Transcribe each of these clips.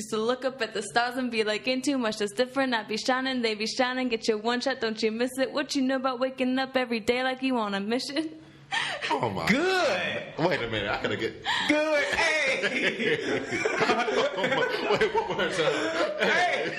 Used to look up at the stars and be like, ain't too much that's different. I be shining, they be shining. Get your one shot, don't you miss it. What you know about waking up every day like you on a mission? Oh my! Good. Wait a minute, I gotta get Good. Hey. Wait, one more time. Hey.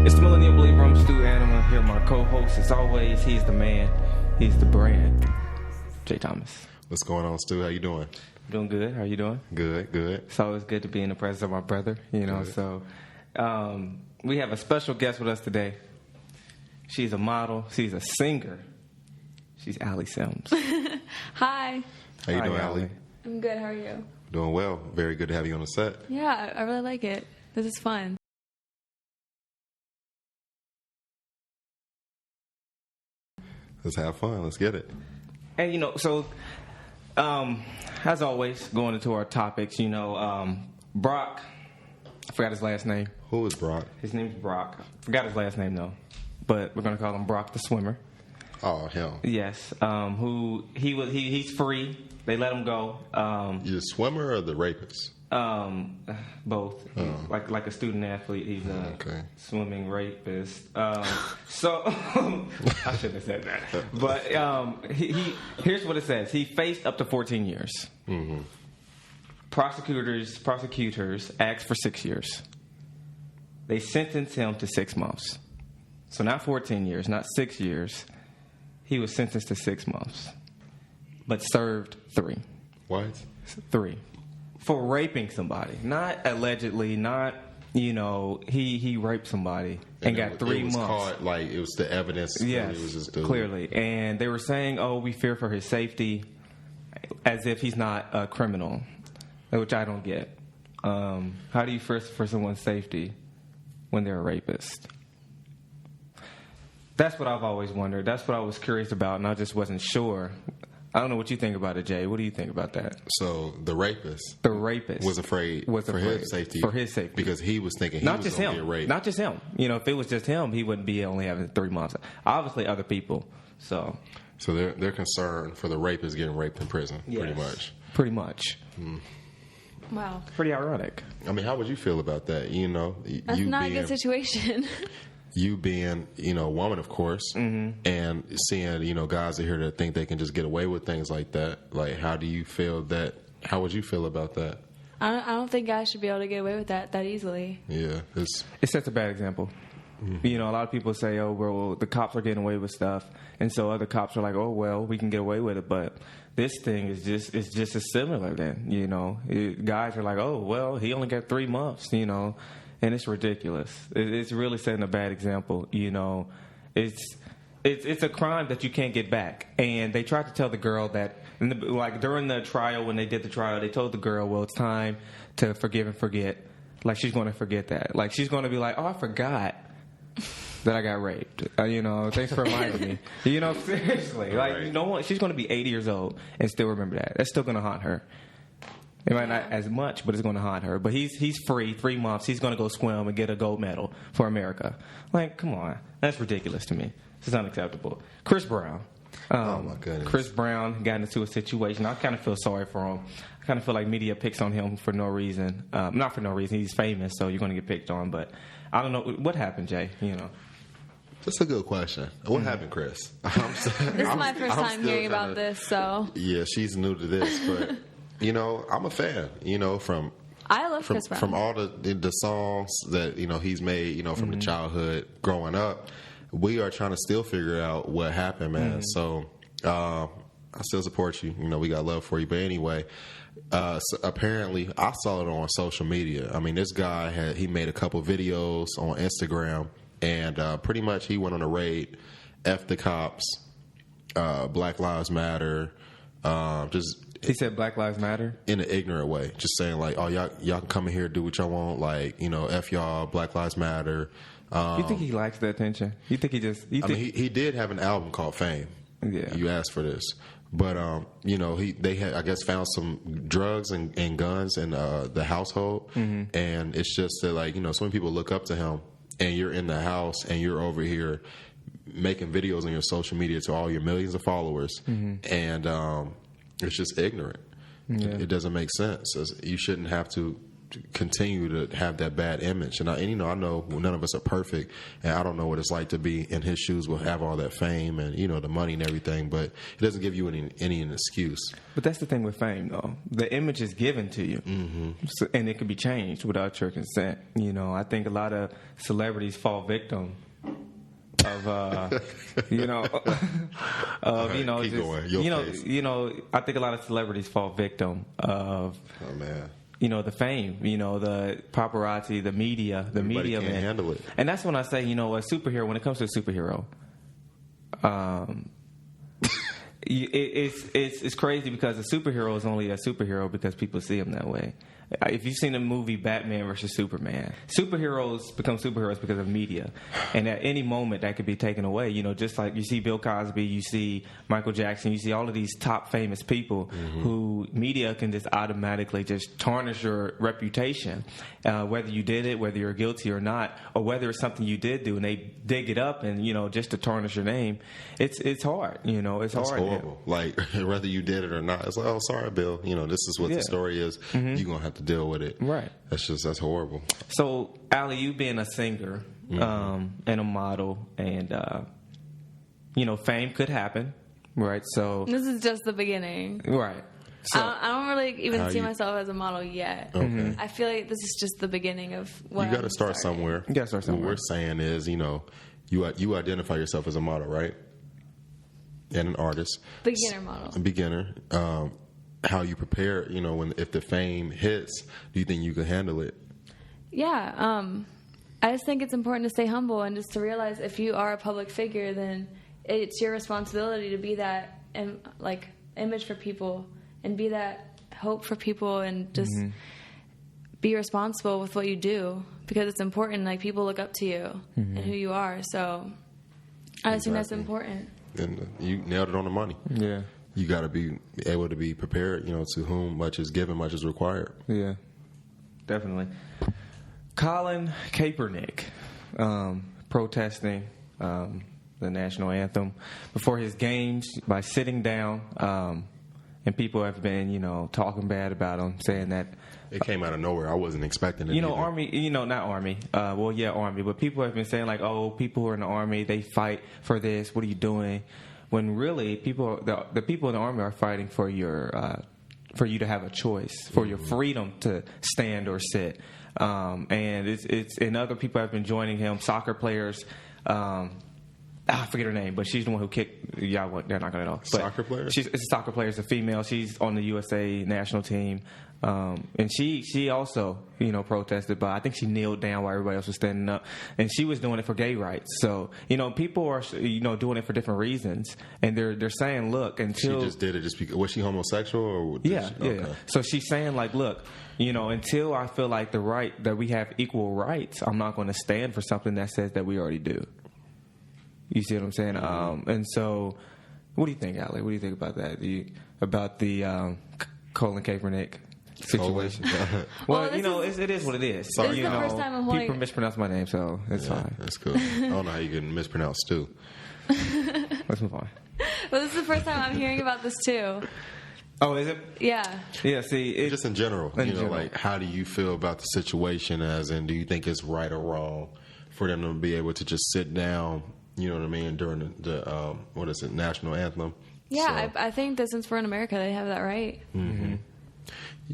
It's the Millennial Believer. I'm Stu Anima. Here, my co-host. As always, he's the man. He's the brand. Jay Thomas. What's going on, Stu? How you doing? Doing good. How are you doing? Good, good. It's always good to be in the presence of my brother. You know, Good. so we have a special guest with us today. She's a model. She's a singer. She's Alli Simms. Hi. How you Hi, doing, Alli? I'm good. How are you? Doing well. Very good to have you on the set. Yeah, I really like it. This is fun. Let's have fun. Let's get it. And, you know, so as always, going into our topics, you know, Brock, I forgot his last name. Who is Brock? His name's Brock. Forgot his last name, though. But we're going to call him Brock the swimmer. Oh, him. Yes. He's free. They let him go. You the swimmer or the rapist? Both. He's like a student athlete. He's a swimming rapist. So I shouldn't have said that. But he here's what it says. He faced up to 14 years. Mm-hmm. Prosecutors asked for 6 years. They sentenced him to 6 months. So not 14 years, not 6 years. He was sentenced to 6 months, but served 3. What? 3. For raping somebody. Not allegedly, not, you know, he raped somebody and got 3 months. Caught, like, it was the evidence. Yes, it was just the, clearly. And they were saying, oh, we fear for his safety, as if he's not a criminal, which I don't get. How do you fear for someone's safety when they're a rapist? That's what I've always wondered. That's what I was curious about, and I just wasn't sure. I don't know what you think about it, Jay. What do you think about that? So the rapist was afraid for his safety. For his safety. Because he was thinking he was going to get raped. Not just him. You know, if it was just him, he wouldn't be only having 3 months. Obviously, other people. So they're concerned for the rapist getting raped in prison, yes, pretty much. Pretty much. Wow. Pretty ironic. I mean, how would you feel about that? You know, That's not a good situation. You being, you know, a woman, of course, and seeing, you know, guys out here that think they can just get away with things like that. Like, how do you feel that? How would you feel about that? I don't think guys should be able to get away with that easily. Yeah, it sets a bad example. Mm-hmm. You know, a lot of people say, "Oh, well, the cops are getting away with stuff," and so other cops are like, "Oh, well, we can get away with it." But this thing is just as similar. Then, you know, guys are like, "Oh, well, he only got 3 months," you know. And it's ridiculous. It's really setting a bad example. You know, it's a crime that you can't get back. And they tried to tell the girl that, like during the trial, when they did the trial, they told the girl, well, it's time to forgive and forget. Like she's going to forget that. Like she's going to be like, oh, I forgot that I got raped. You know, thanks for reminding me. You know, seriously. Like, right. You know, she's going to be 80 years old and still remember that. That's still going to haunt her. It might not as much, but it's going to haunt her. But he's free, 3 months. He's going to go swim and get a gold medal for America. Like, come on. That's ridiculous to me. This is unacceptable. Chris Brown. Oh, my goodness. Chris Brown got into a situation. I kind of feel sorry for him. I kind of feel like media picks on him for no reason. Not for no reason. He's famous, so you're going to get picked on. But I don't know. What happened, Jay? You know. That's a good question. What happened, Chris? This is my first time hearing about this, so. Yeah, she's new to this, but... You know, I'm a fan, you know, I love Chris Brown. From all the songs that, you know, he's made, you know, from the childhood growing up. We are trying to still figure out what happened, man. So I still support you. You know, we got love for you. But anyway, so apparently I saw it on social media. I mean, this guy he made a couple videos on Instagram, and pretty much he went on a raid, F the cops, Black Lives Matter, He said Black Lives Matter? In an ignorant way. Just saying, like, oh, y'all can come in here, do what y'all want. Like, you know, F y'all, Black Lives Matter. You think he likes the attention? You think he just... I mean, he did have an album called Fame. Yeah. You asked for this. But they had, I guess, found some drugs and guns in the household, and it's just that, like, so many people look up to him, and you're in the house and you're over here making videos on your social media to all your millions of followers, and it's just ignorant. It doesn't make sense. You shouldn't have to continue to have that bad image. And I know none of us are perfect, and I don't know what it's like to be in his shoes. We'll have all that fame and the money and everything, but it doesn't give you any excuse. But that's the thing with fame, though. The image is given to you, and it can be changed without your consent. I think a lot of celebrities fall victim of Keep going. I think a lot of celebrities fall victim of the fame, the paparazzi, the media, Everybody can't man. handle it. And that's when I say, a superhero, when it comes to a superhero, it's crazy because a superhero is only a superhero because people see him that way. If you've seen the movie Batman versus Superman, superheroes become superheroes because of media. And at any moment that could be taken away, just like you see Bill Cosby, you see Michael Jackson, you see all of these top famous people who media can just automatically just tarnish your reputation, whether you did it, whether you're guilty or not, or whether it's something you did do and they dig it up and, just to tarnish your name. It's hard, it's That's hard. horrible. Like, whether you did it or not, it's like, oh, sorry, Bill. This is what the story is. You're going to have to deal with it. Right. That's horrible. So, Alli, you being a singer and a model, and fame could happen, right? So This is just the beginning. right. So I don't really even see myself as a model yet. Okay. I feel like this is just the beginning of what You got to start somewhere. You gotta start somewhere. What we're saying is, you identify yourself as a model, right? And an artist. beginner model. A beginner. How you prepare, if the fame hits, do you think you can handle it? Yeah. I just think it's important to stay humble and just to realize if you are a public figure, then it's your responsibility to be that image for people and be that hope for people and just be responsible with what you do because it's important. Like, people look up to you and who you are. So I just think that's important. And you nailed it on the money. Yeah. You got to be able to be prepared, to whom much is given, much is required. Yeah, definitely. Colin Kaepernick protesting the national anthem before his games by sitting down, and people have been, talking bad about him, saying that it came out of nowhere. I wasn't expecting it. Either. Army, not Army. Army, but people have been saying like, oh, people who are in the Army, they fight for this. What are you doing? When really, the people in the Army are fighting for your, for you to have a choice, for your freedom to stand or sit, and and other people have been joining him. Soccer players, I forget her name, but she's the one who kicked. Yeah, they're not going to know. Soccer player. It's a soccer player. It's a female. She's on the USA national team, and she also protested, but I think she kneeled down while everybody else was standing up, and she was doing it for gay rights. So people are doing it for different reasons, and they're saying, look, until she just did it just because was she homosexual or yeah. So she's saying like, look, until I feel like that we have equal rights, I'm not going to stand for something that says that we already do. You see what I'm saying? And so, what do you think, Alli? What do you think about that? About the Colin Kaepernick situation? Well, it is what it is. Sorry, this is the first time I'm people mispronounce my name, so it's fine. That's cool. I don't know how you can mispronounce too. Let's move on. Well, this is the first time I'm hearing about this too. Oh, is it? Yeah. Yeah. See, just in general, like, how do you feel about the situation? As in, do you think it's right or wrong for them to be able to just sit down? You know what I mean? During the what is it, national anthem? Yeah, so, I think that since we're in America, they have that right. Mm-hmm.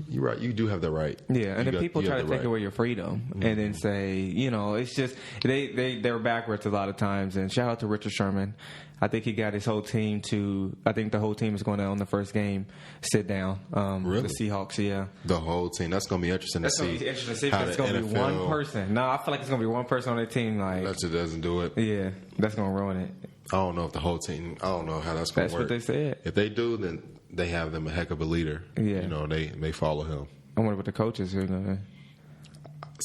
You're right. You do have the right. Yeah, and then people try to take away your freedom, and then say, it's just they're backwards a lot of times. And shout out to Richard Sherman. I think he got his whole team to. I think the whole team is going to on the first game sit down. Really? The Seahawks, yeah. The whole team. That's going to be interesting to see. That's going to be interesting to see. Because it's going to be one person. No, I feel like it's going to be one person on the team. Like that just doesn't do it. Yeah, that's going to ruin it. I don't know if the whole team. I don't know how that's going to work. That's what they said. If they do, then they have them a heck of a leader. Yeah. They follow him. I wonder what the coaches are going to.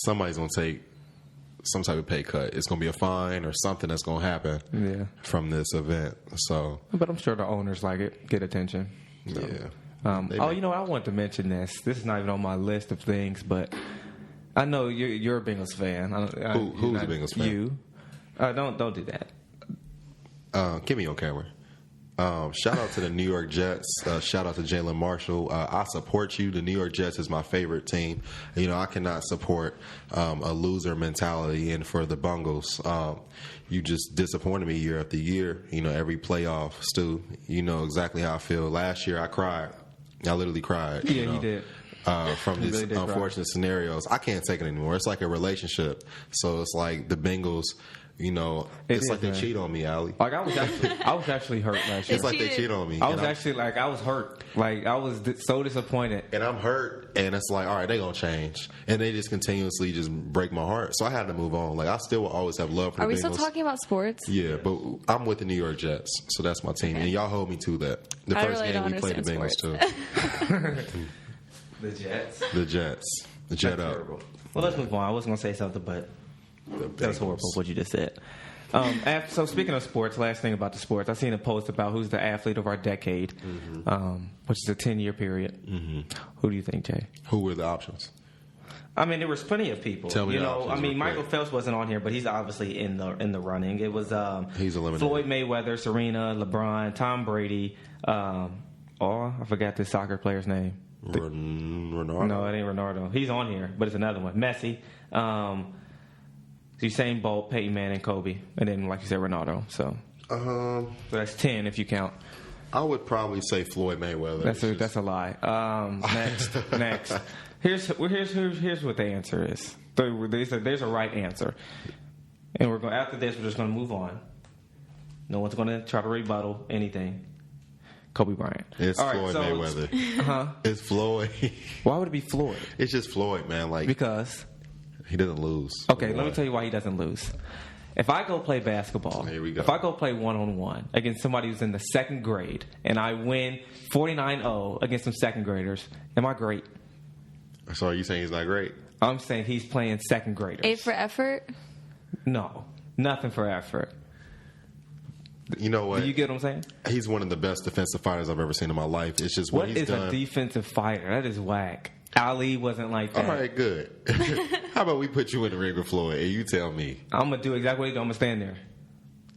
Somebody's going to take some type of pay cut. It's going to be a fine or something that's going to happen from this event. So, but I'm sure the owners like it, get attention. So, yeah. I want to mention this. This is not even on my list of things, but I know you're a Bengals fan. Who's a Bengals fan? You. Don't do that. Get me on camera. Shout out to the New York Jets. Shout out to Jalen Marshall. I support you. The New York Jets is my favorite team. I cannot support a loser mentality. And for the Bengals, you just disappointed me year after year. Every playoff, Stu. You know exactly how I feel. Last year, I cried. I literally cried. Yeah, you did. From these unfortunate scenarios. I can't take it anymore. It's like a relationship. So it's like the Bengals. It's like they cheat on me, Alli. Like I was actually hurt last year. It's like they cheat on me. I was hurt. Like I was so disappointed. And I'm hurt, and it's like, all right, they gonna change, and they just continuously just break my heart. So I had to move on. Like I still will always have love for the Bengals. Are we still talking about sports? Yeah, but I'm with the New York Jets, so that's my team, and y'all hold me to that. The first game we played the Bengals too. The Jets. The Jets. The Jet up. Terrible. Well, let's move on. I was gonna say something, but that was horrible what you just said. So speaking of sports, last thing about the sports, I seen a post about who's the athlete of our decade, which is a 10-year period. Mm-hmm. Who do you think, Jay? Who were the options? I mean, there was plenty of people. Tell me the options. I mean, Michael Phelps wasn't on here, but he's obviously in the running. It was he's eliminated. Floyd Mayweather, Serena, LeBron, Tom Brady. I forgot this soccer player's name. Ronaldo? No, it ain't Ronaldo. He's on here, but it's another one. Messi. Usain Bolt, Peyton Manning, Kobe, and then, like you said, Ronaldo. So that's 10 if you count. I would probably say Floyd Mayweather. That's a lie. Next. Here's what the answer is. There's a right answer, and after this we're just going to move on. No one's going to try to rebuttal anything. Kobe Bryant. It's Floyd Mayweather. It's Floyd. Why would it be Floyd? It's just Floyd, man. Because he doesn't lose. Okay, let me tell you why he doesn't lose. If I go play basketball, here we go. If I go play one-on-one against somebody who's in the second grade and I win 49-0 against some second graders, am I great? So are you saying he's not great? I'm saying he's playing second graders. A for effort? No, nothing for effort. You know what? Do you get what I'm saying? He's one of the best defensive fighters I've ever seen in my life. It's just what he's done. What is a defensive fighter? That is whack. Ali wasn't like that. All right, good. How about we put you in the ring with Floyd and you tell me? I'm going to do exactly what he did. I'm going to stand there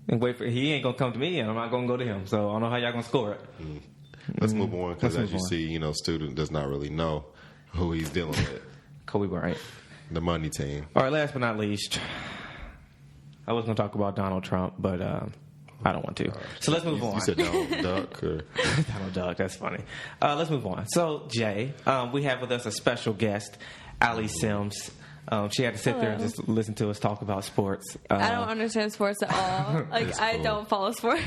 and wait for he ain't going to come to me and I'm not going to go to him. So I don't know how y'all going to score it. Let's move on because as you see, student does not really know who he's dealing with. Kobe Bryant. The money team. All right, last but not least, I was going to talk about Donald Trump, but I don't want to. So let's move on. You said Donald Duck? Or? Donald Duck, that's funny. Let's move on. So, Jay, we have with us a special guest, Alli Simms. She had to sit there and just listen to us talk about sports. I don't understand sports at all. Like, I don't follow sports.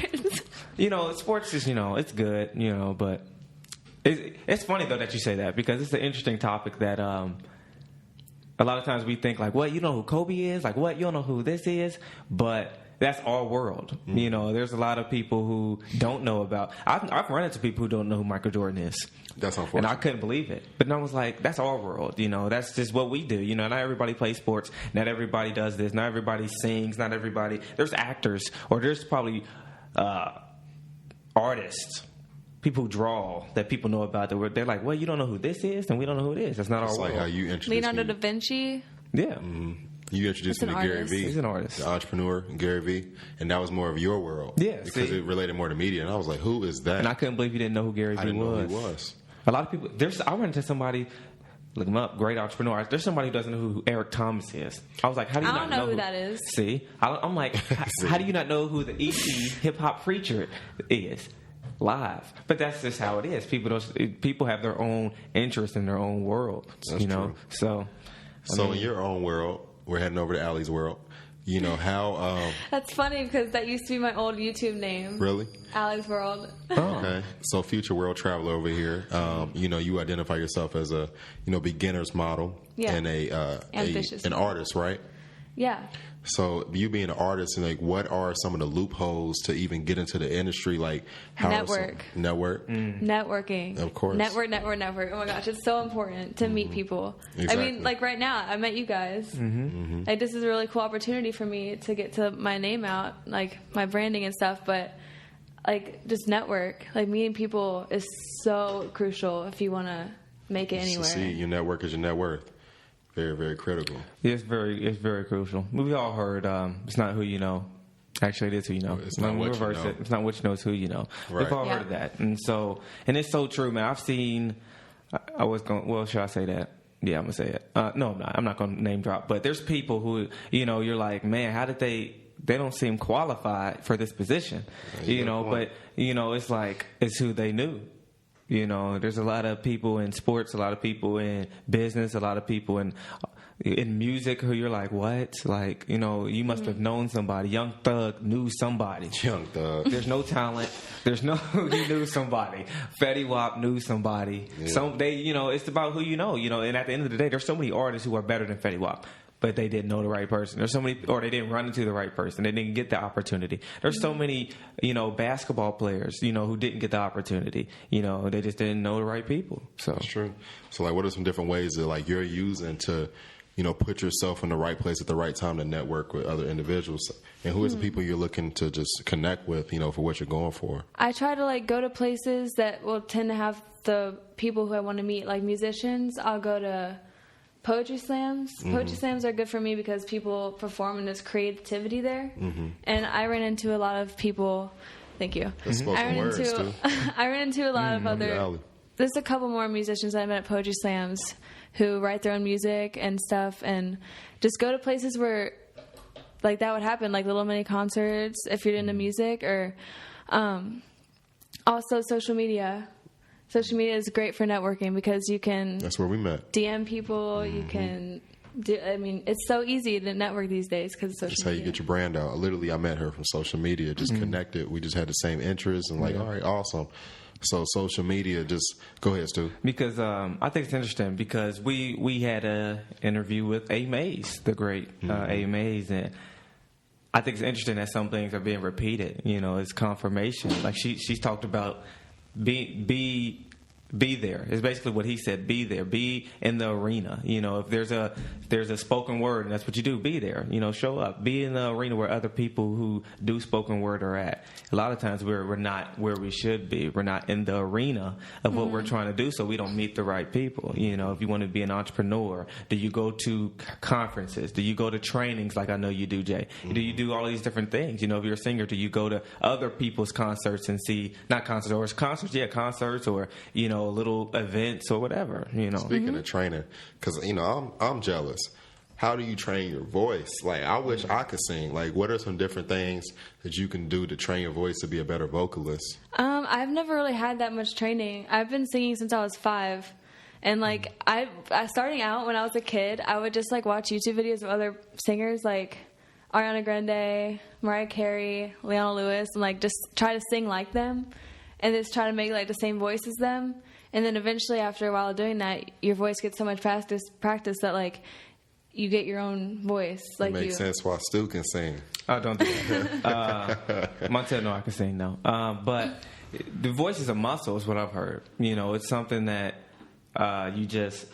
Sports is, it's good, but it's funny, though, that you say that because it's an interesting topic that a lot of times we think, like, what, you know who Kobe is? Like, what, you don't know who this is? But that's our world. Mm-hmm. There's a lot of people who don't know about. I've run into people who don't know who Michael Jordan is. That's unfortunate. And I couldn't believe it. But I was like, that's our world. That's just what we do. Not everybody plays sports. Not everybody does this. Not everybody sings. Not everybody. There's actors, or there's probably artists, people who draw that people know about. They're like, well, you don't know who this is, and we don't know who it is. That's not our world. Like how you introduced Leonardo da Vinci. Yeah. Mm-hmm. You introduced me to Gary Vee. He's an artist. The entrepreneur, Gary Vee. And that was more of your world. Yeah. Because it related more to media. And I was like, who is that? And I couldn't believe you didn't know who Gary Vee was. I didn't know who he was. A lot of people, I ran into somebody, look him up, great entrepreneur. There's somebody who doesn't know who Eric Thomas is. I was like, how do you not know who that is? See? I'm like, how do you not know who the ET hip-hop preacher is? Live. But that's just how it is. People have their own interest in their own world. That's true. So in your own world, we're heading over to Alli's world. How... That's funny because that used to be my old YouTube name. Really? Alli's World. Oh. Okay. So future world traveler over here. You identify yourself as a, beginner's model. Yeah. And ambitious an artist, right? Yeah. So you being an artist, and like, what are some of the loopholes to even get into the industry? Like, how networking, of course, network. Oh my gosh, it's so important to meet people. Exactly. I mean, like right now, I met you guys. Like, this is a really cool opportunity for me to get to my name out, like my branding and stuff. But like, just network, like meeting people is so crucial if you want to make it anywhere. See, your network is your net worth. Very, very critical. Yeah, it's very crucial. We've all heard it's not who you know. Actually, it is who you know. It's not what you know. It's not what you know, it's who you know. Right. We've all heard of that. And it's so true, man. I've seen, should I say that? Yeah, I'm going to say it. No, I'm not. I'm not going to name drop. But there's people who, you're like, man, how did they don't seem qualified for this position. But, it's like, it's who they knew. There's a lot of people in sports, a lot of people in business, a lot of people in music who you're like, what? Like, you must have known somebody. Young Thug knew somebody. Young Thug. There's no talent. He knew somebody. Fetty Wap knew somebody. Yeah. It's about who you know. And at the end of the day, there's so many artists who are better than Fetty Wap, but they didn't know the right person. There's so many, or they didn't run into the right person. They didn't get the opportunity. There's so many, basketball players, who didn't get the opportunity. They just didn't know the right people. So that's true. So, like, what are some different ways that, like, you're using to, put yourself in the right place at the right time to network with other individuals? And who is the people you're looking to just connect with, for what you're going for? I try to, like, go to places that will tend to have the people who I want to meet, like musicians. I'll go to poetry slams. Poetry slams are good for me because people perform and there's creativity there. And I ran into a lot of people. Thank you. I ran into a lot of other. There's a couple more musicians that I met at poetry slams who write their own music and stuff, and just go to places where like that would happen, like little mini concerts if you're into music, or also social media. Social media is great for networking because you can... That's where we met. DM people. You can do... I mean, it's so easy to network these days because of social media. That's how you get your brand out. Literally, I met her from social media. Just connected. We just had the same interests and all right, awesome. So social media, just... Go ahead, Stu. Because I think it's interesting because we had an interview with A. Mays, the great A. Mays, and I think it's interesting that some things are being repeated. It's confirmation. Like she's talked about... Be there. It's basically what he said. Be there. Be in the arena. If there's a spoken word and that's what you do, be there. Show up. Be in the arena where other people who do spoken word are at. A lot of times we're not where we should be. We're not in the arena of what we're trying to do, so we don't meet the right people. If you want to be an entrepreneur, do you go to conferences? Do you go to trainings like I know you do, Jay? Do you do all these different things? If you're a singer, do you go to other people's concerts and see, not concerts, or concerts, or, little events or whatever, Speaking of training, because, I'm jealous. How do you train your voice? Like, I wish I could sing. Like, what are some different things that you can do to train your voice to be a better vocalist? I've never really had that much training. I've been singing since I was 5. And, like, I starting out when I was a kid, I would just, like, watch YouTube videos of other singers, like Ariana Grande, Mariah Carey, Leona Lewis, and, like, just try to sing like them and just try to make, like, the same voice as them. And then eventually, after a while of doing that, your voice gets so much practice that, like, you get your own voice. Like, it makes sense why Stu can sing. Oh, don't do that. Montel, no, I can sing, no. But the voice is a muscle, is what I've heard. It's something that you just,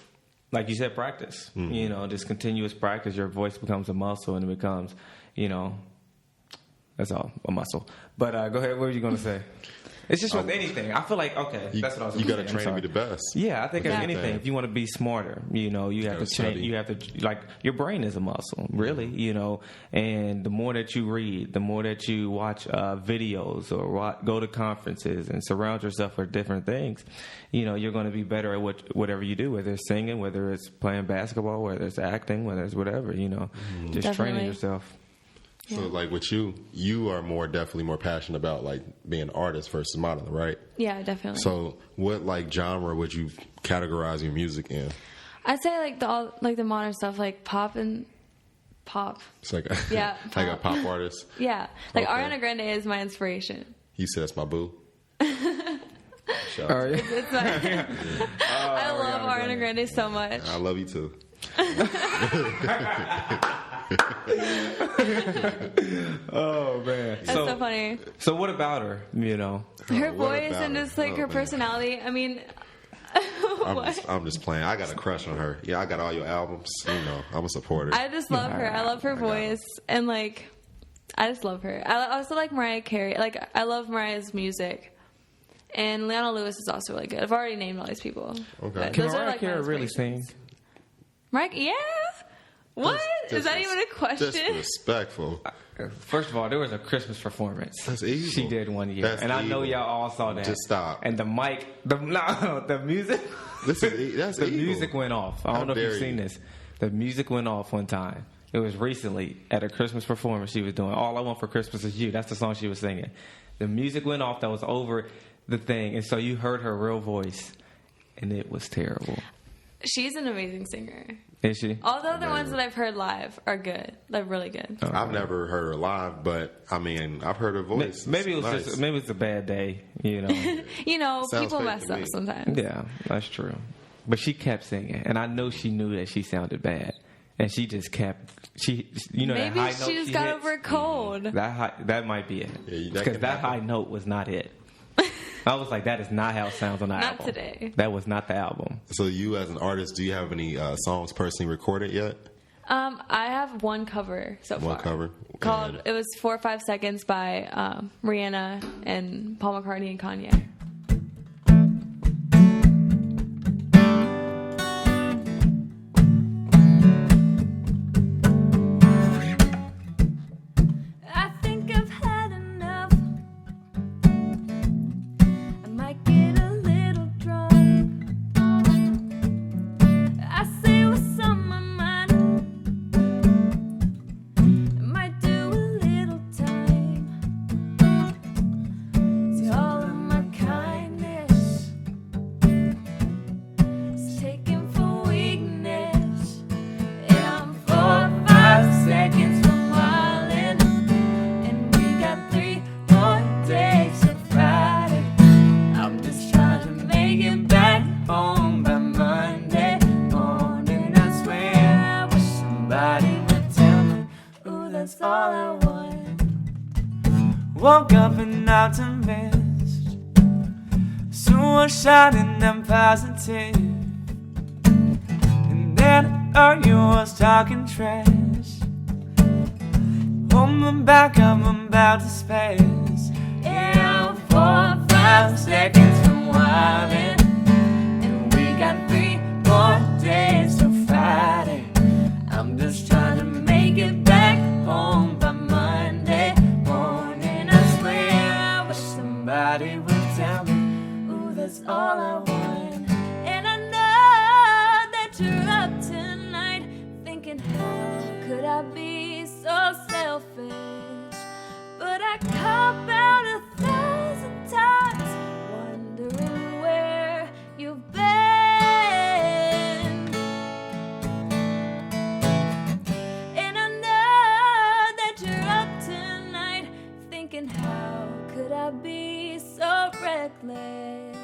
like you said, practice. Just continuous practice. Your voice becomes a muscle, and it becomes, that's all, a muscle. But go ahead, what were you going to say? It's just with anything. I feel like, that's what I was going to say. You got to train to be the best. Yeah, I think as anything, if you want to be smarter, you have to change. You have to, like, your brain is a muscle, really, and the more that you read, the more that you watch videos or go to conferences and surround yourself with different things, you're going to be better at whatever you do, whether it's singing, whether it's playing basketball, whether it's acting, whether it's whatever, just Definitely. training yourself. So, like, with you are definitely more passionate about, like, being an artist versus modeling, right? Yeah, definitely. So, what, like, genre would you categorize your music in? I'd say, like, the modern stuff, like pop. It's like yeah, like a pop artist. Yeah, like Ariana Grande is my inspiration. You said that's my boo. It's my, I love Ariana Grande so much. I love you too. Oh man, That's so funny. So what about her? You know, Her voice and just like her personality. I mean, I'm just playing. I got a crush on her. Yeah, I got all your albums. You know, I'm a supporter. I just love her. I love her voice, and like, I just love her. I also like Mariah Carey. Like, I love Mariah's music, and Lionel Lewis is also really good. I've already named all these people. Okay. Can Mariah Carey really sing? Mariah, yeah. What? Is that even a question? Disrespectful. First of all, there was a Christmas performance. That's evil. She did one year, That's and I know evil. y'all all saw that. Just stop. And the mic, the music. That's the evil. music went off. I don't know if you've seen this. The music went off one time. It was recently at a Christmas performance she was doing. All I Want for Christmas Is You. That's the song she was singing. The music went off. That was over the thing, and so you heard her real voice, and it was terrible. She's an amazing singer. Is she? All the other ones that I've heard live are good. They're really good. I've never heard her live, but I mean, I've heard her voice. Maybe it was nice. just maybe it's a bad day, you know. You know, Sounds people fake mess to up me. sometimes. Yeah, that's true. But she kept singing, and I know she knew that she sounded bad, and she just kept. You know, Maybe that high note she just got hits? over a cold. That might be it. Yeah, that Because can that happen. high note was not it. I was like, that is not how it sounds on the Not album. today. That was not the album. So you, as an artist, do you have any songs personally recorded yet? I have one cover so far. One cover? Called, it was 4 or 5 Seconds by Rihanna and Paul McCartney and Kanye. I think I've had enough. I might get a little drunk. I say what's on my mind. I might do a little time. See, all of my kindness is taken for weakness. And I'm 4 or 5 seconds from wildin'. And we got 3 more days till Friday. I'm just trying to make it back home by Monday morning. I swear I wish somebody would tell me, ooh, that's all I want. Woke up in autumn mist, sun was shining and positive. And then I heard you was talking trash. Hold me back, I'm about to space. Yeah, I'm 4 or 5 seconds from wildin'. And we got 3 more days till Friday. I'm just trying to make it back home by Monday morning. I swear I wish somebody would tell me, ooh, that's all I want. And I know that you're up tonight thinking, how could I be so selfish? But I cop out 1,000 times, wondering where you've been. And I know that you're up tonight thinking, how could I be so reckless?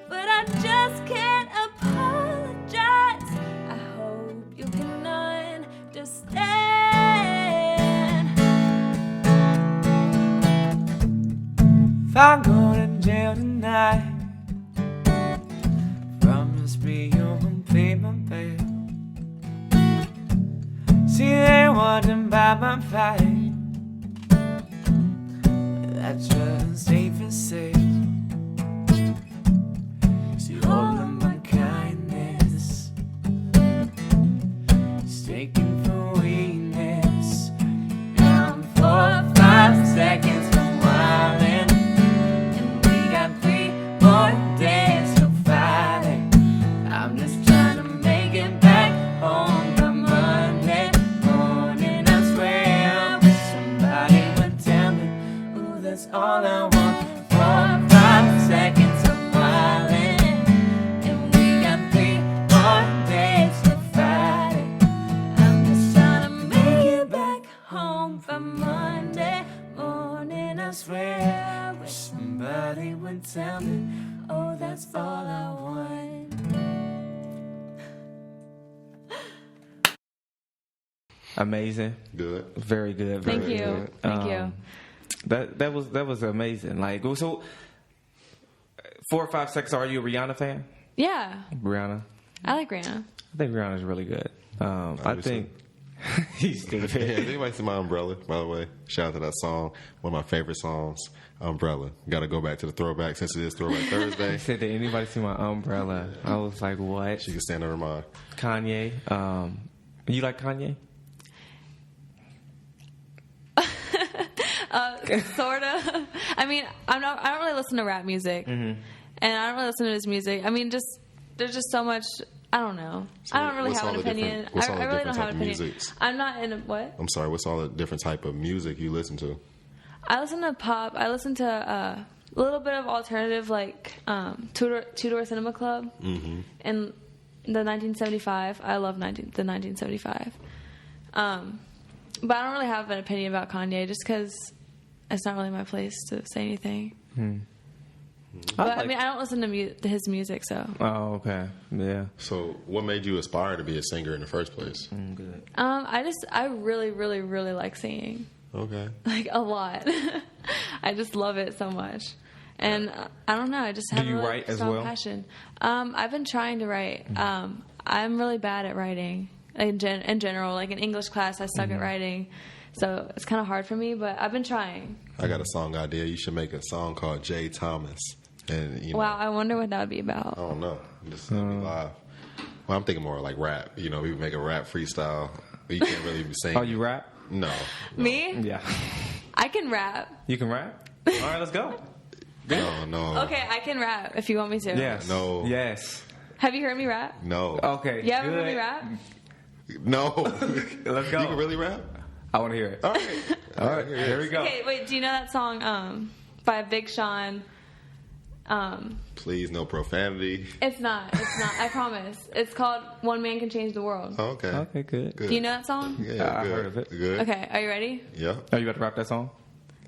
But I just can't apologize. I hope you can understand. If I go to jail tonight, promise me you won't pay my bail. See, they wasn't by my fight, that's just safe and safe. See, all of my kindness is taken for weakness. Now I'm 4 or 5 seconds from wildin'. And we got 3 more days till Friday. I'm just trying to make it back home by Monday morning. I swear I wish somebody would tell me, ooh, that's all I want. 4 or 5 seconds of wildin'. And we got 3 more days till Friday. I'm just trying to make it back home by Monday morning. I swear I wish somebody would tell me, oh, that's all I want. amazing. Good. Very good. Thank Very you. good. Thank you. That was amazing. Like, so 4 or 5 seconds. Are you a Rihanna fan? Yeah, Rihanna. I like Rihanna. I think Rihanna's really good. I think he's Yeah, stupid. anybody see my umbrella, by the way? Shout out to that song. One of my favorite songs, Umbrella. Got to go back to the throwback since it is Throwback Thursday. He said, "Did anybody see my umbrella?" I was like, "What?" She can stand under mine. Kanye. You like Kanye? Sorta. I mean, I don't really listen to rap music, and I don't really listen to his music. I mean, there's just so much. I don't know. So I don't really what's have all an the opinion. different- what's all I the really different don't have an type of opinion. musics? I'm not in a what? I'm sorry, what's all the different type of music you listen to? I listen to pop. I listen to a little bit of alternative, like Two-Door Cinema Club, and the 1975. I love the 1975. But I don't really have an opinion about Kanye, just because it's not really my place to say anything. But I mean, I don't listen to his music, so. Oh, okay. Yeah. So what made you aspire to be a singer in the first place? Good. I really, really, really like singing. Okay. Like, a lot. I just love it so much. And I don't know, I just have you a really write as strong well? passion. I've been trying to write. I'm really bad at writing in general. Like in English class, I suck at writing. So it's kind of hard for me, but I've been trying. I got a song idea. You should make a song called J. Thomas. And you know, Wow, I wonder what that would be about. I don't know. Just be live. Well, I'm thinking more like rap. You know, we make a rap freestyle. But you can't really be singing. Oh, you rap? No. Me? Yeah. I can rap. You can rap? All right, let's go. No. Okay, I can rap if you want me to. Yes. No. Yes. Have you heard me rap? No. Okay. You ever heard me good. rap? No. Let's go. You can really rap? I want to hear it. All right. All right, here we go. Okay, wait, do you know that song by Big Sean? Please, no profanity. It's not, I promise. It's called One Man Can Change the World. Oh, okay. Okay, good. Good. Do you know that song? Yeah, I good. heard of it. Good. Okay, are you ready? Yeah. Oh, you about to rap that song?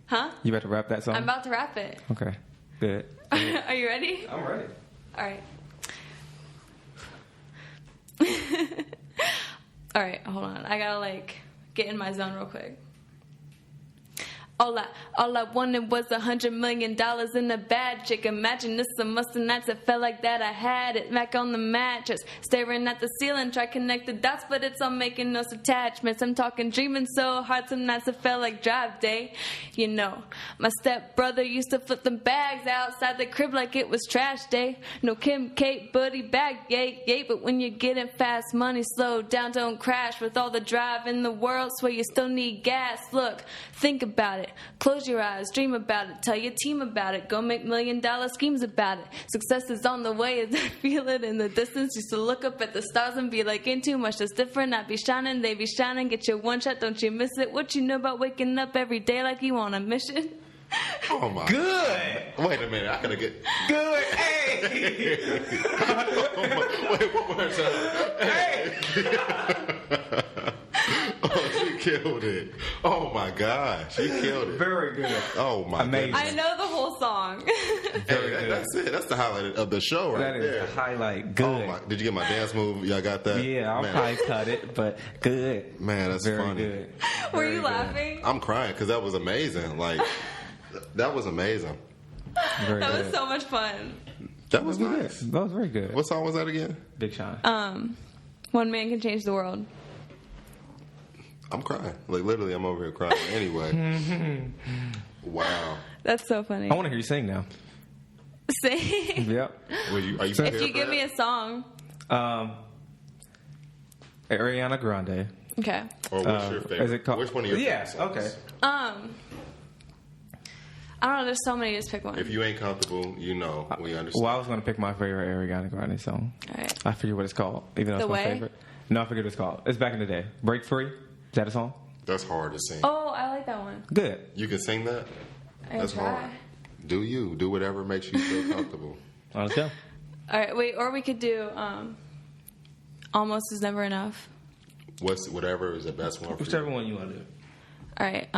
Huh? You about to rap that song? I'm about to rap it. Okay, good. Are you ready? I'm ready. All right. All right, hold on. I gotta get in my zone real quick. All I wanted was $100 million in a bad chick. Imagine this a Mustang nights. It felt like that I had it back on the mattress, staring at the ceiling, try connect the dots, but it's all making no attachments. I'm talking dreaming so hard some nights it felt like drive day. You know, my stepbrother used to flip them bags outside the crib like it was trash day. No Kim, Kate, Buddy, bag, yay. But when you're getting fast money, slow down, don't crash. With all the drive in the world, swear you still need gas. Look, think about it. Close your eyes, dream about it, tell your team about it, go make $1 million schemes about it. Success is on the way, as I feel it in the distance. Used to look up at the stars and be like, ain't too much that's different. I be shining, they be shining, get your one shot, don't you miss it. What you know about waking up every day like you on a mission? Oh, my. Good. Wait a minute. I gotta get. Good. Hey. Wait, one more time. Hey. Oh, she killed it. Oh, my gosh. She killed it. Very good. Oh, my Amazing. goodness. I know the whole song. Very Hey, good. that's it. That's the highlight of the show right That is there. the highlight. Oh Good. my! Did you get my dance move? Y'all got that? Yeah, I'll Man. probably cut it, but good. Man, that's Very funny. good. Were Very you good. laughing? I'm crying because that was amazing. Like, that was amazing. Very That good. was so much fun. That was Good. nice. That was very good. What song was that again? Big Sean? One Man Can Change the World. I'm crying. Like, literally, I'm over here crying. Anyway. Wow. That's so funny. I want to hear you sing now. Sing. Yep. Are you If prepared you for give me that? a song. Ariana Grande. Okay. Or what's your favorite? Is it called? Which one of your Yeah. favorite songs? Okay. I don't know, there's so many, just pick one. If you ain't comfortable, you know, we understand. Well, I was going to pick my favorite Ariana Grande song. All right. I forget what it's called, even though The it's my Way? favorite. No, I forget what it's called. It's back in the day. Break Free. Is that a song? That's hard to sing. Oh, I like that one. Good. You can sing that? I can That's try. hard. Do you. Do whatever makes you feel comfortable. Let's go. All right, wait, or we could do Almost Is Never Enough. Whatever is the best one for Whichever you. one you want to do. All right,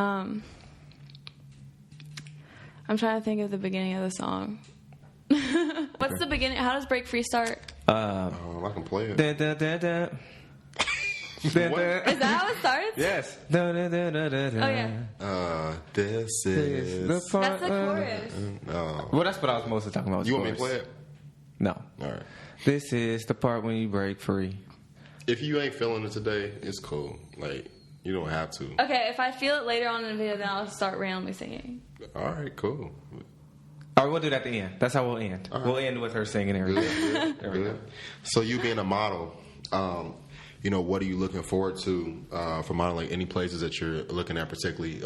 I'm trying to think of the beginning of the song. What's the beginning? How does Break Free start? I can play it. Da, da, da, da. Is that how it starts? Yes. Oh yeah. This is the part. That's the chorus. Well, that's what I was mostly talking about. You want me to play it? No. All right. This is the part when you break free. If you ain't feeling it today, it's cool. Like, you don't have to. Okay, if I feel it later on in the video, then I'll start randomly singing. All right, cool. All right, we'll do that at the end. That's how we'll end. All right. We'll end with her singing everything. Good. So you being a model, what are you looking forward to for modeling? Any places that you're looking at, particularly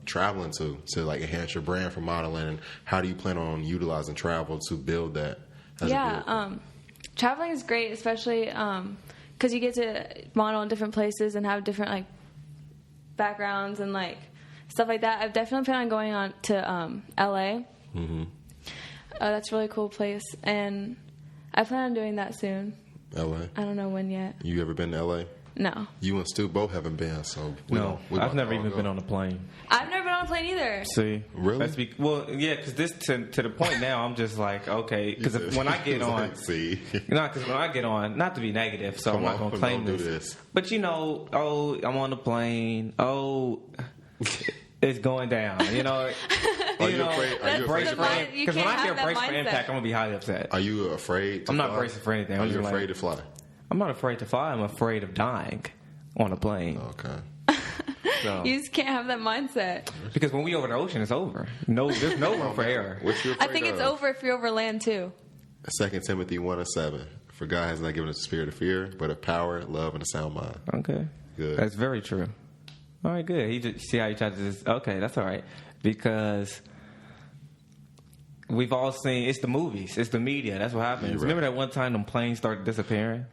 traveling to like enhance your brand for modeling? And how do you plan on utilizing travel to build that? Traveling is great, especially because you get to model in different places and have different like backgrounds and like stuff like that. I've definitely planned on going on to LA. Mm-hmm. That's a really cool place, and I plan on doing that soon. LA. I don't know when yet. You ever been to LA? No. You and Stu both haven't been, so I've never even been on a plane. I've never been on a plane either. See, really? Because this to the point now, I'm just like, okay, because when I get on, see, because when I get on, not to be negative, so I'm not going to claim this, but I'm on the plane, it's going down, Are you afraid? Because when I hear brace for impact, I'm gonna be highly upset. Are you afraid? I'm not bracing for anything. Are you afraid to fly? I'm not afraid to fly. I'm afraid of dying on a plane. Okay. So, You just can't have that mindset. because when we over the ocean, it's over. No, there's no room for error. What you afraid I think it's of? over if you're over land too. 2 Timothy 1:7. For God has not given us a spirit of fear, but of power, love, and a sound mind. Okay, Good. That's very true. All right, good. You just see how you tried to just. Okay, that's all right. Because we've all seen it's the movies, it's the media. That's what happens. You're right. Remember that one time them planes started disappearing?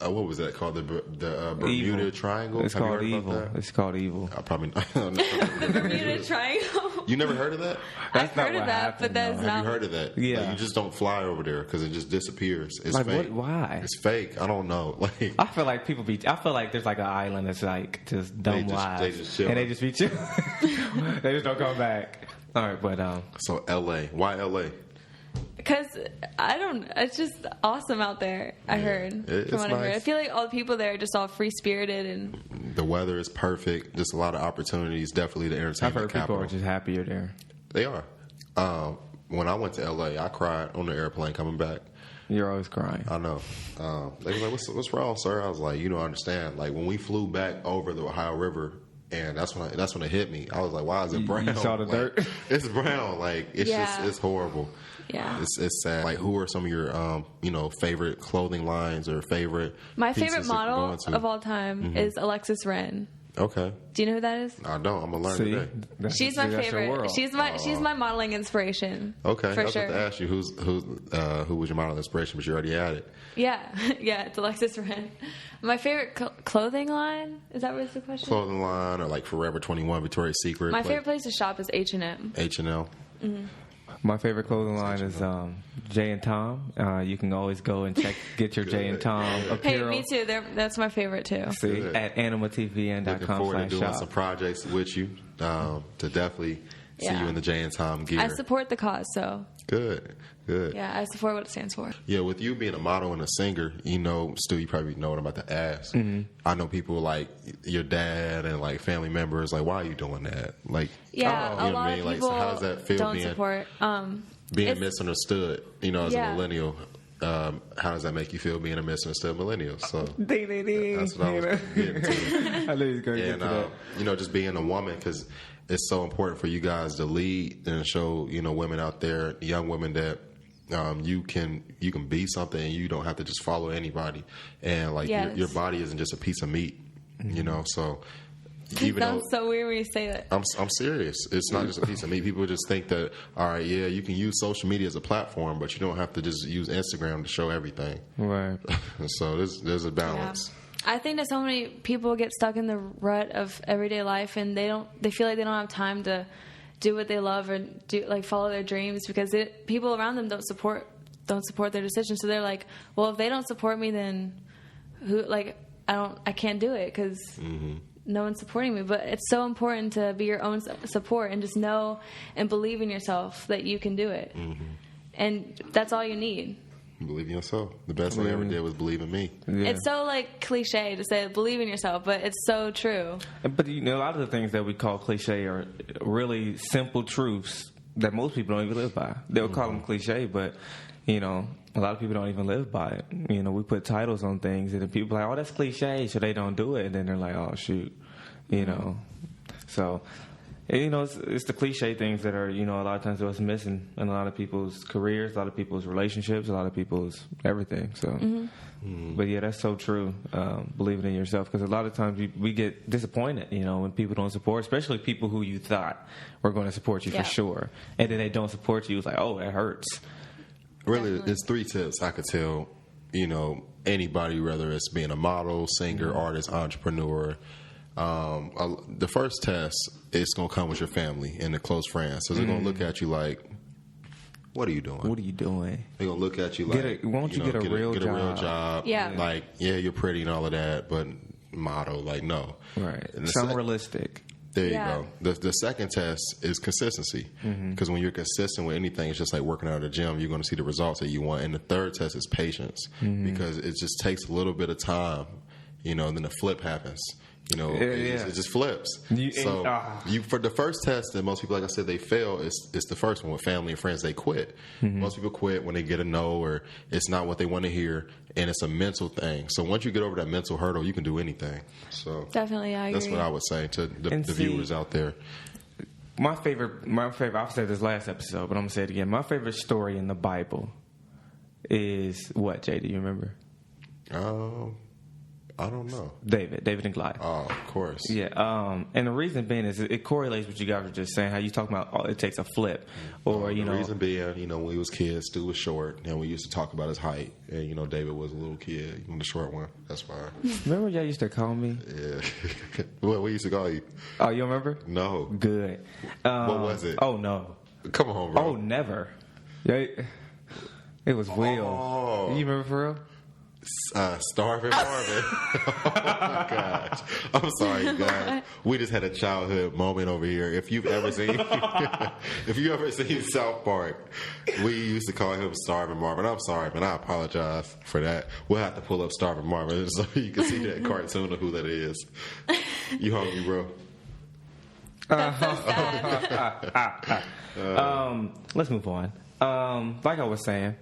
What was that called? The Bermuda Evil. Triangle? It's Have you called heard evil. about that? It's called evil. I probably not. Bermuda Triangle. You never heard of that? I've not heard of what that, happened, but that's though. not. Have you heard of that? Yeah. Like, you just don't fly over there because it just disappears. It's Like, fake. why? It's fake. I don't know. Like, I feel like I feel like there's like an island that's like just dumb lives. they just chill. And they just be chill. They just don't come back. All right, but so L.A. Why L.A.? Because it's just awesome out there. I heard it's from what I heard. nice. I feel like all the people there are just all free spirited and The weather is perfect. Just a lot of opportunities. Definitely the I've entertainment heard people capital. are just happier there. They are. When I went to L.A., I cried on the airplane coming back. You're always crying. I know. They were like, what's wrong, sir? I was like, you don't understand. Like, when we flew back over the Ohio River, and that's when it hit me. I was like, why is it brown? You saw the Like, dirt? It's brown. Like, it's just, it's horrible. yeah. It's sad. Like, who are some of your, favorite clothing lines or favorite My pieces favorite that you're model going to? of all time is Alexis Wren. Okay. Do you know who that is? I don't. I'm going to learn See? today. She's my That's your favorite. world. She's my modeling inspiration. Okay. for I was sure. about to ask you who was your model inspiration, but you already had it. Yeah, it's Alexis Wren. My favorite clothing line, is that what is the question? Clothing line or like Forever 21, Victoria's Secret. My favorite place to shop is H&M. H&L. My favorite clothing line is Jay and Tom. You can always go and get your Jay and Tom Hey, apparel. me too. That's my favorite too. See, Good. at Looking forward to doing animatvn.com/shop. some projects with you to definitely see Yeah. you in the Jay and Tom gear. I support the cause, so Good. yeah, I support what it stands for. Yeah, with you being a model and a singer, Stu, you probably know what I'm about to ask. I know people like your dad and like family members, like, why are you doing that? Like, Yeah, you a know what lot I mean? of Like, people so how does that feel don't being support. being misunderstood? As Yeah. a millennial, how does that make you feel being a misunderstood millennial? So Ding, ding, ding. that's what I was getting to. I knew he was going to get And to that. just being a woman, because it's so important for you guys to lead and show women out there, young women, that you can be something and you don't have to just follow anybody, and like Yes. your body isn't just a piece of meat, so It even though sounds so weird when you say that. I'm serious, it's not just a piece of meat. People just think that, all right, yeah, you can use social media as a platform, but you don't have to just use Instagram to show everything. Right. So there's a balance. I think that so many people get stuck in the rut of everyday life, and they feel like they don't have time to do what they love or follow their dreams because people around them don't support their decisions. So they're like, well, if they don't support me, then who? Like, I can't do it because no one's supporting me. But it's so important to be your own support and just know and believe in yourself that you can do it, and that's all you need. Believe in yourself. The best thing I ever did was believe in me. Yeah. It's so like cliche to say believe in yourself, but it's so true. But you know, a lot of the things that we call cliche are really simple truths that most people don't even live by. They'll call them cliche, but you know, a lot of people don't even live by it. You know, we put titles on things, and then people are like, "Oh, that's cliche," so they don't do it, and then they're like, "Oh, shoot," you know. So, you know, it's the cliche things that are, you know, a lot of times what's missing in a lot of people's careers, a lot of people's relationships, a lot of people's everything. So, but yeah, that's so true. Believing in yourself, because a lot of times we get disappointed, you know, when people don't support, especially people who you thought were going to support you for sure, and then they don't support you. It's like, oh, that hurts. Really, there's 3 tips I could tell, you know, anybody, whether it's being a model, singer, artist, entrepreneur. The first test is going to come with your family and the close friends. So they're going to look at you like, what are you doing? What are you doing? They're going to look at you like, why don't you get a real job? Yeah. Like, yeah, you're pretty and all of that, but model, like, no. Right. And Sound realistic. There you go. The second test is consistency, because when you're consistent with anything, it's just like working out at a gym. You're going to see the results that you want. And the third test is patience, because it just takes a little bit of time, you know, and then the flip happens. You know, it just flips. For the first test that most people, like I said, they fail. It's the first one with family and friends. They quit. Most people quit when they get a no, or it's not what they want to hear, and it's a mental thing. So once you get over that mental hurdle, you can do anything. So Definitely, I agree. that's what I would say to the viewers out there. My favorite. I've said this last episode, but I'm gonna say it again. My favorite story in the Bible is what? Jay, do you remember? I don't know. David and Goliath. Oh, of course. Yeah. And the reason being is it correlates with what you guys were just saying, how you talking about it takes a flip. Or, you know. The reason being, you know, when we was kids, Stu was short, and we used to talk about his height. And, you know, David was a little kid, the short one. That's why. Remember what y'all used to call me? Yeah. What we used to call you? Oh, you remember? No. Good. What was it? Oh, no. Come on, bro. Oh, never. Yeah. It was Will. Oh. You remember for real? Starving Marvin. Oh my gosh. I'm sorry, guys. We just had a childhood moment over here. If you've ever seen South Park, we used to call him Starving Marvin. I'm sorry, man. I apologize for that. We'll have to pull up Starving Marvin so you can see that cartoon of who that is. You hungry, bro? That's so sad. Let's move on. Like I was saying,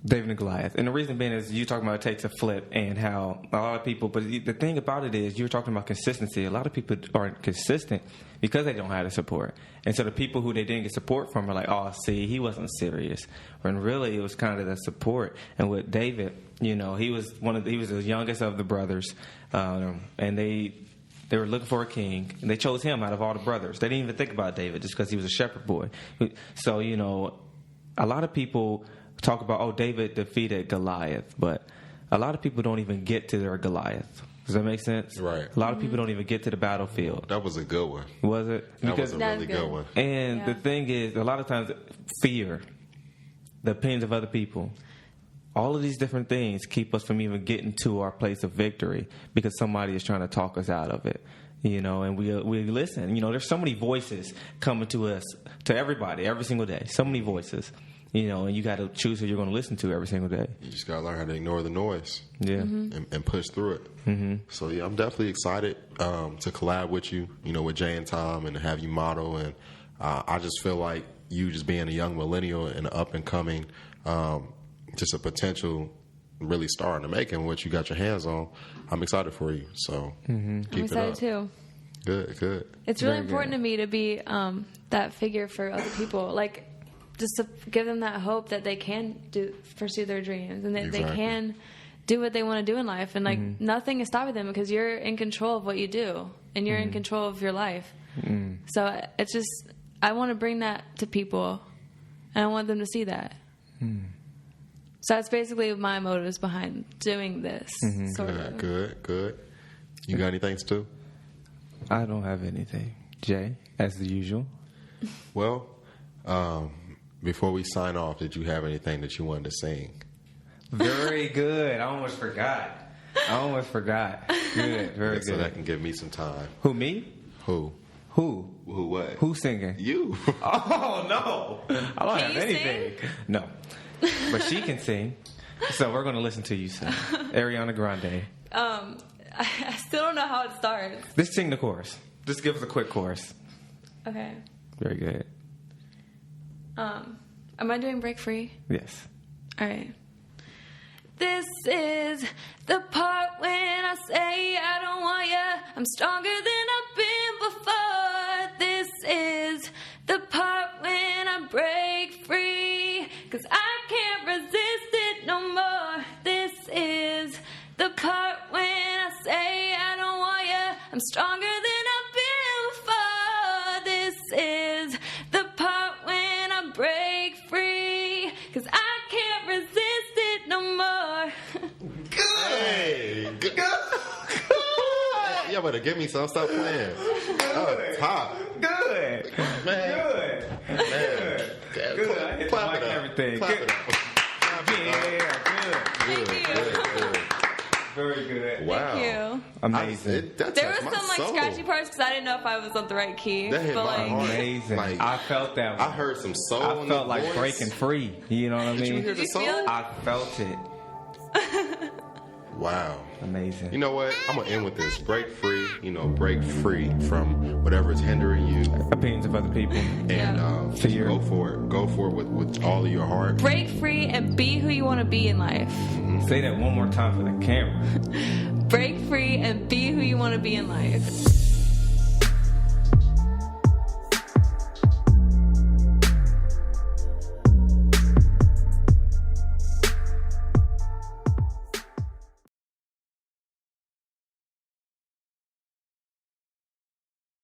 David and Goliath. And the reason being is you talking about it takes a flip, and how a lot of people, but the thing about it is you're talking about consistency. A lot of people aren't consistent because they don't have the support. And so the people who they didn't get support from are like, oh, see, he wasn't serious. When really it was kind of the support. And with David, you know, he was the youngest of the brothers. And they were looking for a king, and they chose him out of all the brothers. They didn't even think about David just because he was a shepherd boy. So, you know, a lot of people talk about, oh, David defeated Goliath, but a lot of people don't even get to their Goliath. Does that make sense? Right. A lot of people don't even get to the battlefield. That was a good one. Was it? That was a really good one. And the thing is, a lot of times, fear, the opinions of other people, all of these different things keep us from even getting to our place of victory because somebody is trying to talk us out of it. You know, and we listen. You know, there's so many voices coming to us, to everybody, every single day. So many voices. You know, and you got to choose who you're going to listen to every single day. You just got to learn how to ignore the noise. Yeah. And push through it. So, yeah, I'm definitely excited to collab with you, you know, with Jay and Tom, and to have you model. And I just feel like you just being a young millennial and up and coming, just a potential really star in the making, what you got your hands on, I'm excited for you. So keep I'm it excited up. too. Good. It's really important to me to be that figure for other people. Like, just to give them that hope that they can pursue their dreams, and that they can do what they want to do in life, and like nothing is stopping them because you're in control of what you do, and you're in control of your life. So it's just, I want to bring that to people, and I want them to see that. So that's basically my motives behind doing this. Sort of. Good. You got anything, Stu? I don't have anything. Jay, as the usual. Well, before we sign off, did you have anything that you wanted to sing? Very good. I almost forgot. Good. Very good. So that can give me some time. Who, me? Who? What? Who's singing? You. Oh, no. I don't have anything. Sing? No. but she can sing. So we're going to listen to you sing. Ariana Grande. I still don't know how it starts. Just sing the chorus. Just give us a quick chorus. Okay. Very good. Am I doing break free? Yes. All right. This is the part when I say I don't want ya. I'm stronger than I've been before. This is the part when I break free, 'cause I can't resist it no more. This is the part when I say I don't want ya. I'm stronger than I've been before. This is the part when I break free, 'cause I can't resist it no more. Hey, good. Y'all better give me some. Stop playing. Oh, top. Good. Man. Good. Man. Good. I hit the Clap mic it and up. everything. Clap Good. it up. Yeah, good. Good, Thank you. good. Very good. Wow. Thank you. Amazing. That There was touched my some like soul. scratchy parts because I didn't know if I was on the right key. That hit but my like, heart. Amazing. Like, I felt that one. I heard some soul I in felt the like voice. breaking free. You know what I Did you mean? hear the Did you feel soul? it? I felt it. Wow. Amazing. You know what? I'm gonna end with this. Break free. Break free from whatever is hindering you, Opinions of other people. and Yeah. just go for it. Go for it with all of your heart. break free and be who you want to be in life. Say that one more time for the camera. Break free and be who you want to be in life.